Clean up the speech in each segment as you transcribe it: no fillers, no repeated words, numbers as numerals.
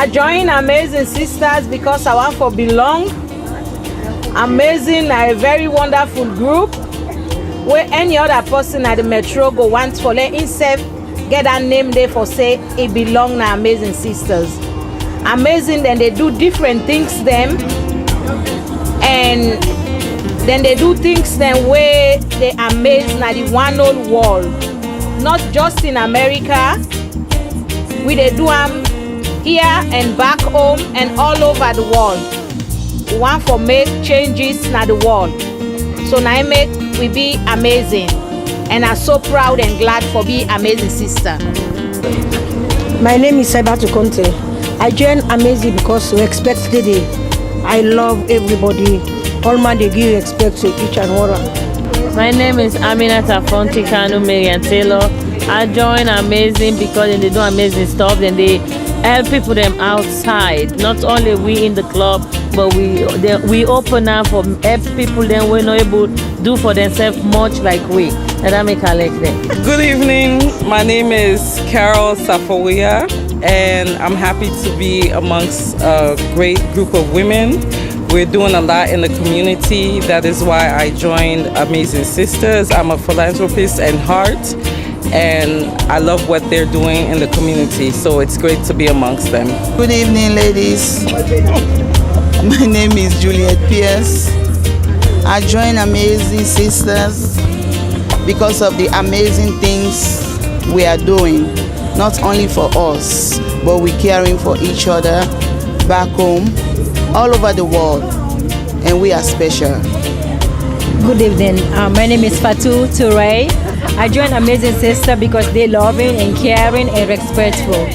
I joined Amazing Sisters because I want to belong. Amazing, a very wonderful group where any other person at the metro go want for let himself get that name there for say it belong to Amazing Sisters. Amazing, then they do different things them, and then they do things them where they amaze na the one whole world, not just in America. We they do them here and back home and all over the world. We want to make changes na the world. So now I make we be amazing, and I'm so proud and glad for be Amazing Sister. My name is Saibatu Conte. I joined Amazing because we expect the day. I love everybody. All man they give respect to each and one. My name is Aminata Fonticano Marian Taylor. I joined Amazing because they do amazing stuff and they help people them outside. Not only we in the club, but we open up for help people then we're not able to do for themselves much like we. And that make I like them. Good evening. My name is Carol Safoya, and I'm happy to be amongst a great group of women. We're doing a lot in the community. That is why I joined Amazing Sisters. I'm a philanthropist at heart, and I love what they're doing in the community. So it's great to be amongst them. Good evening, ladies. My name is Juliet Pierce. I joined Amazing Sisters because of the amazing things we are doing, not only for us, but we're caring for each other back home, all over the world, and we are special. Good evening. My name is Fatou Touré. I joined Amazing Sister because they're loving and caring and respectful.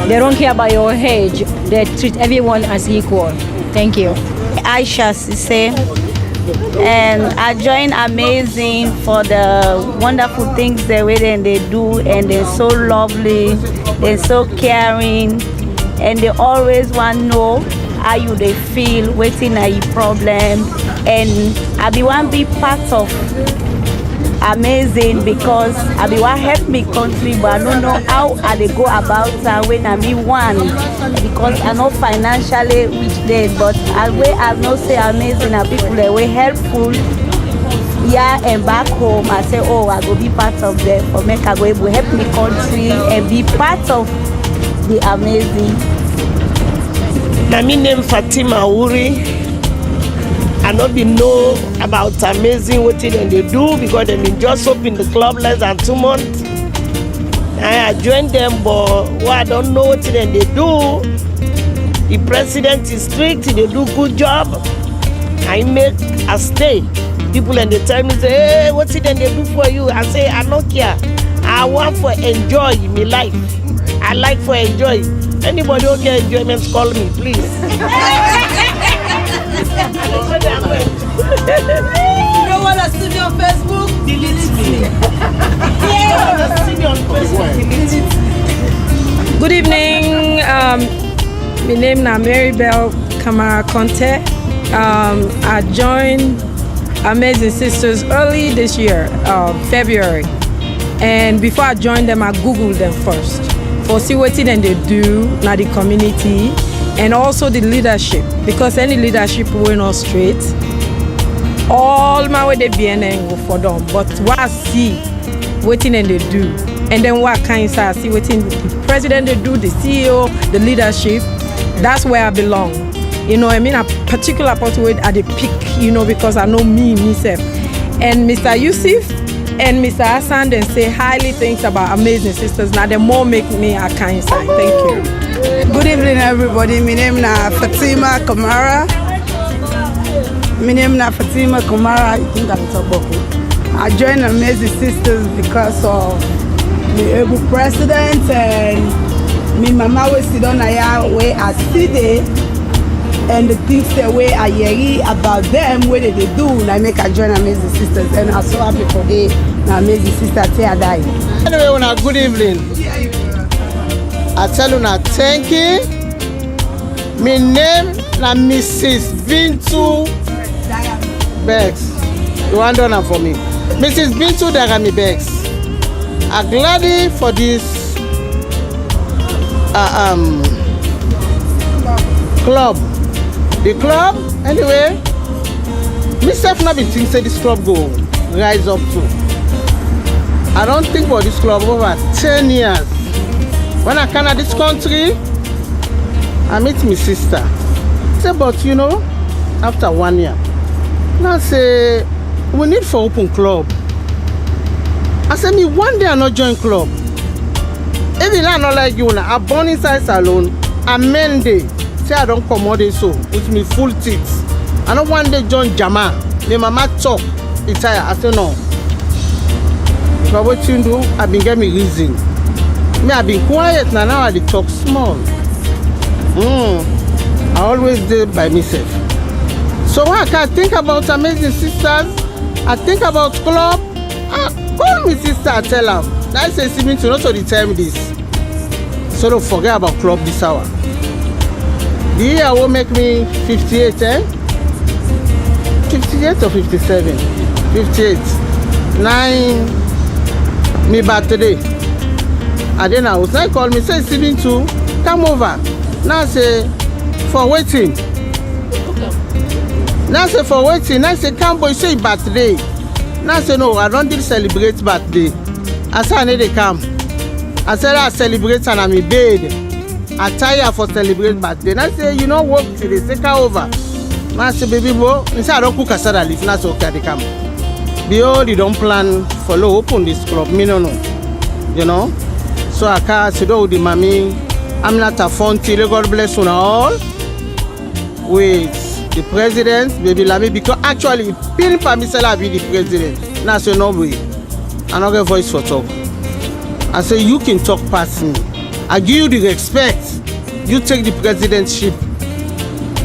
They don't care about your age. They treat everyone as equal. Thank you. Aisha Sise, and I joined Amazing for the wonderful things the way they do, and they're so lovely, they're so caring, and they always want to know how you they feel, waiting at your problem, and I be one big part of Amazing because I be one help me country, but I don't know how I they go about when I be one, because I know financially rich then, but as way I know say Amazing are people that were helpful here and back home. I say, oh, I go be part of them for make I go able to help me country and be part of the Amazing. My name Fatima Uri. I not be know about Amazing what they do because they been just open the club less than 2 months. I joined them, but I don't know what they do. The president is strict, they do good job. I make a stay. People and they tell me, say, hey, what's it they do for you? I say, I don't care. I want for enjoy my life. I like for enjoy. Anybody who can enjoyment, call me, please. You don't want to see me on Facebook? Delete me. Good evening. My name is Maribel Kamara Conte. I joined Amazing Sisters early this year, February. And before I joined them, I Googled them first for see what they do in the community and also the leadership, because any leadership will not straight. All my way they be and go for them, but what I see, what they do, and then what kind of see what the president they do, the CEO, the leadership. That's where I belong. You know, I mean, a particular part where I the pick, you know, because I know myself. And Mr. Yusuf and Mr. Hassan then say highly things about Amazing Sisters. Now they more make me a kind side. Thank you. Good evening, everybody. My name is Fatima Kamara. I joined Amazing Sisters because of the able president and my mama was sit on where I see there and the things that way I hear about them, what they do, and I make a join Amazing Sisters, and I'm so happy for the Amazing Sister till I die. Anyway, una good evening. I tell you now, thank you. My name is Mrs. Bintu Bex. You want to know for me? Mrs. Bintu Dagami Bex. I'm glad for this club. The club, anyway, myself not been think say this club go rise up to. I don't think about this club over 10 years. When I come to this country, I meet my sister. I say, but you know, after 1 year, now I say, we need for open club. I say, me one day I not join club. Even I not like you, I born inside salon, and Monday, say I don't come all day so, with me full teeth. I don't one day join Jama. My mama talk, it's tired. I say, no. But what you do, I've been getting me reason. Me, I've been quiet now I dey talk small. I always did by myself. So when I can think about Amazing Sisters, I think about club, I call me sister, I tell her. That says me to not only tell me this. So don't forget about club this hour. The year will make me 58, 58 or 57? 58. 9, me birthday. And then I was like, call me, say, Steven too, come over. Now I say, for waiting. Now I say, for waiting. Now I say, come boy, say birthday. Now I say, no, I don't did celebrate birthday. I say, I need to come. I said, I celebrate and I'm in bed. I tire for celebrate birthday. Now I say, you know what, today, say, come over. Now I say, baby, boy, I say, I don't cook a salad leaf. Now I say, okay, they come. They already don't plan for low open this club. Me no. You know? So I can't sit down with the mommy. I'm not a Fonty. God bless you all. With the president, baby Lami, because actually, Pin Pamisela be the president. Now I say, no way. I don't get voice for talk. I say, you can talk past me. I give you the respect. You take the presidentship.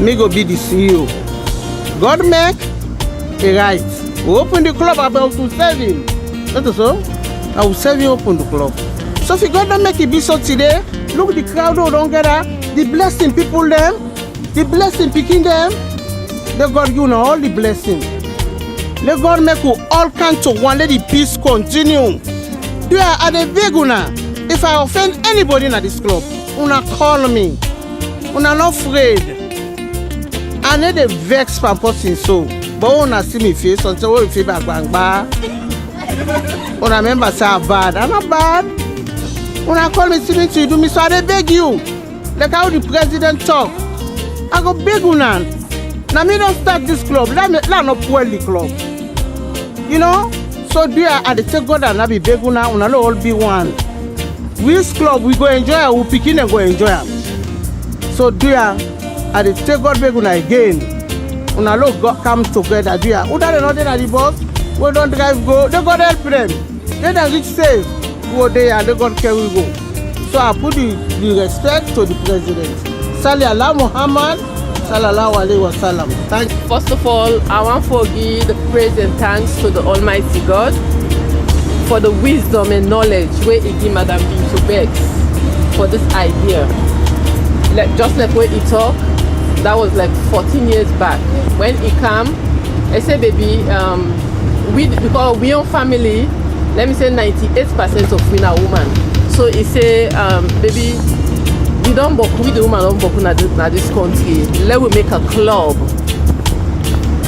Me go be the CEO. God make a right. We open the club about to serve him. That is so. I will serve you open the club. So if you God don't make it be so today, look the crowd who don't get that. The blessing people them, the blessing picking them. Let God you know all the blessing. Let God make you all come to one. Let the peace continue. Do I the big una? If I offend anybody in this club, una call me. Una not afraid. I need a vex from person so. But una see me face and say, oh, if you back bang bang. Una remember say I'm bad. I'm not bad. Una call me see me to do me, so I beg you. Like how the president talk. I go beg una. Now me don't start this club. Let not spoil the club. You know? So do I the take God and I be beg una no all be one. This club we go enjoy, we pick in and go enjoy them. So do I the take God beg una again. Una look come together. Do I? Who don't know they are the boss? We don't drive go. They God help them. They don't reach safe. Go there and they God carry go. So I put the respect to the president. Salli Allah Muhammad sallallahu alaihi wasallam. Thank you. First of all, I want to give the praise and thanks to the Almighty God for the wisdom and knowledge where He give Madam Bintu Bex for this idea. Just like where he talked, that was like 14 years back. When he came, I said, baby, because we own family, let me say 98% of we are women. So he said, baby, we the woman don't boku na this country. Let we make a club.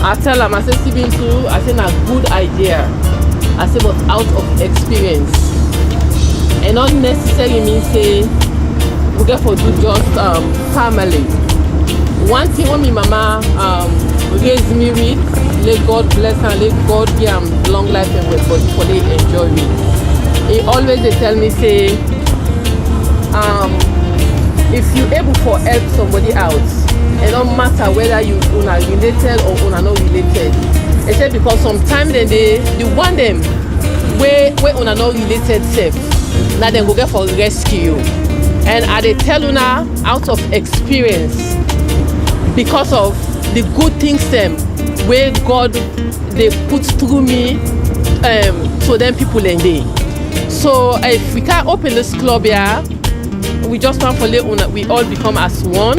I tell him, I said, Steven too, I said, a good idea. I said, but out of experience. And not necessarily mean say, we get for do just family. One thing when my mama raised me with, let God bless and let God give them long life and well body for they enjoy me. He always they tell me say, if you able to help somebody out, it don't matter whether you are related or not related. They said because sometimes they want them where una not related safe. Now then go get for rescue. And I they tell una out of experience because of the good things them where God they put through me to them people and they. So if we can't open this club here, we just want for let una we all become as one.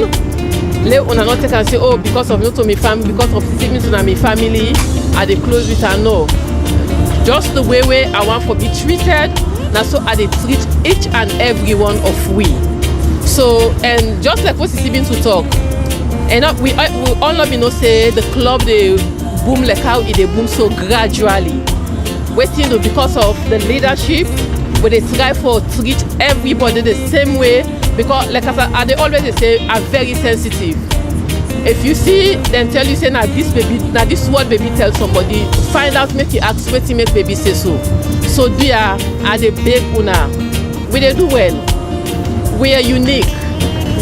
Let una not take and say, oh, because of not to my family, because of sickness to my family, I they close with her. No. Just the way I want to be treated, now so I they treat each and every one of we. So and just like what Steven to talk, And we all not be no say the club they boom like how it they boom so gradually. Waiting to because of the leadership, but they try for treat everybody the same way because like I they always say are very sensitive. If you see then tell you say now this word baby tell somebody, find out make you ask what make baby say so. So dear are the big una. We they do well. We are unique.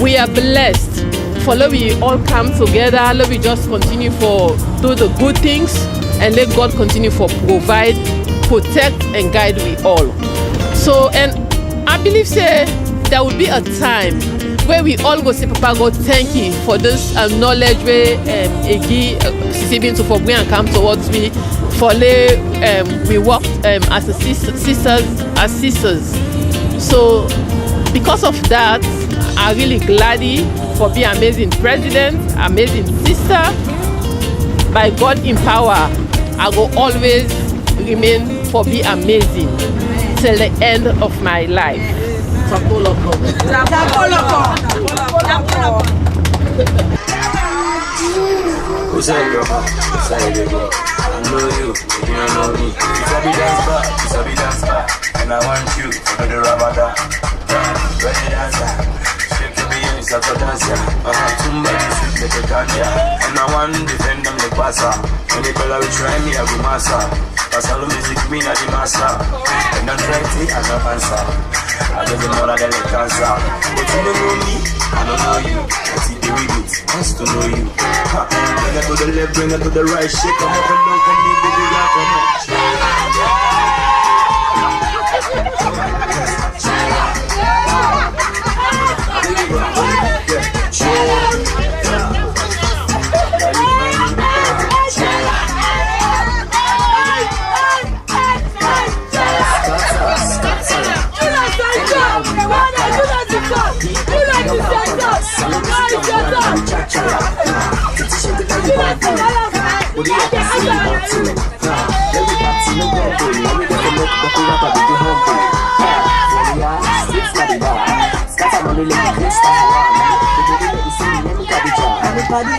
We are blessed. For let we all come together, let we just continue for do the good things and let God continue for provide, protect and guide we all. So and I believe say there will be a time where we all go say Papa God thank you for this knowledge where Egi Sibin to for bring and come towards me for we worked as a sisters. So because of that I really glad for being amazing president, amazing sister. By God in power, I will always remain for be amazing till the end of my life. And I want you for the Ramadan. And I want to defend them the passa. When they will try me, I go massa. Pasalo music me na the massa. And I'm trying to and I'm answer. I don't know that I cancer. But you don't know me, I don't know you. But you do it, wants to know you. Bring it to the left, bring it to the right. Shake them up and down for me, baby, come on.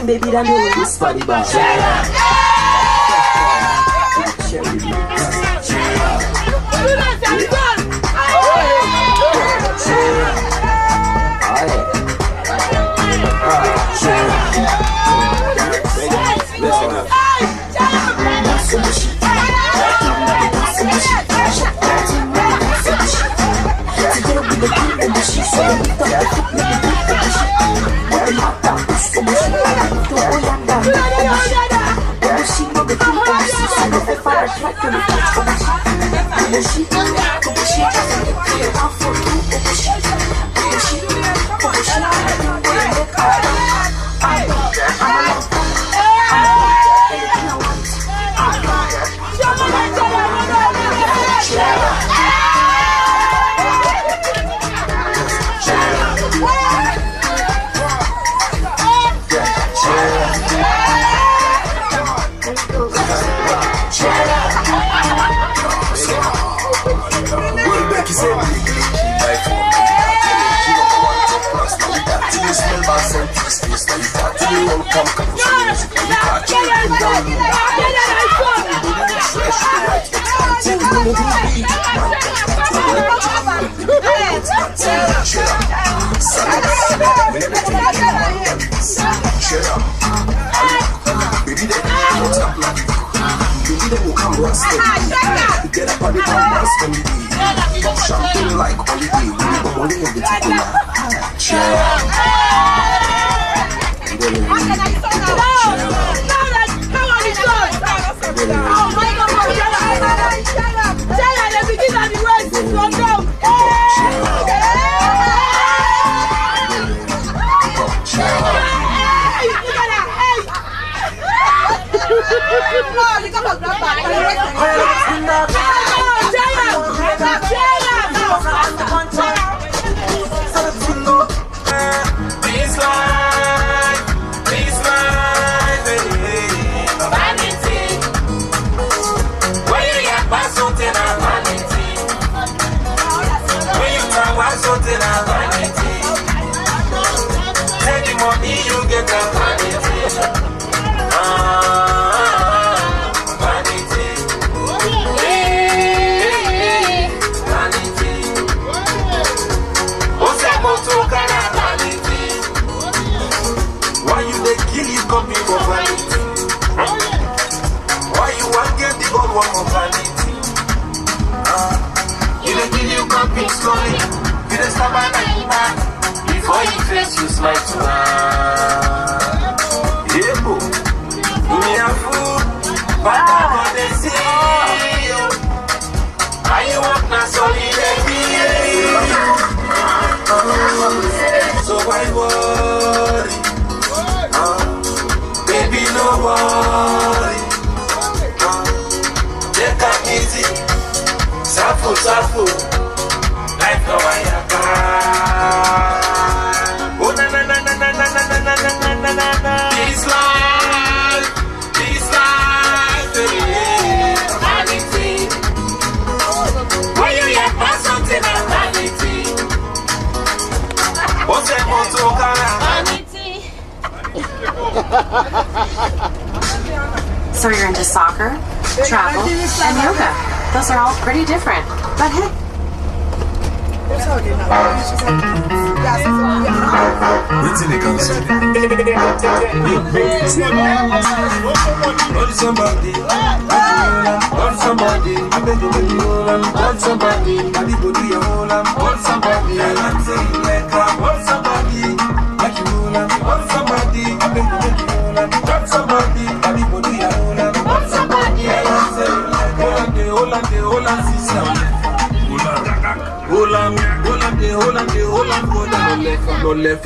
Baby, don't do this body bar. Please want more vanity. You don't give you company slowly. You don't stop at night. Before you face, you smile to her. Yeah, boo. You may have food, but I'm on the sea. Why you walk now so so why worry? Baby, no worry. Take a easy. Safu, safu. Life no wire. Oh na na na na na na na na na na na na. This life, vanity. Why you yet pass something as vanity? What's that motto, vanity? So you're into soccer, travel, and yoga. Those are all pretty different. But hey. Waiting the council. Want somebody, want somebody, I beg you, baby, want somebody, I need to do your whole want somebody, I like saying like want somebody, like you want somebody, I beg you, baby, want somebody, I need to do your whole want somebody, I like saying like Holland, sister. Holland, no left,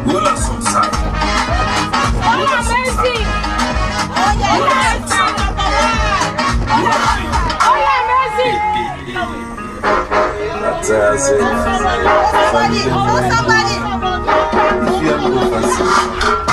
Holland, some side. Somebody.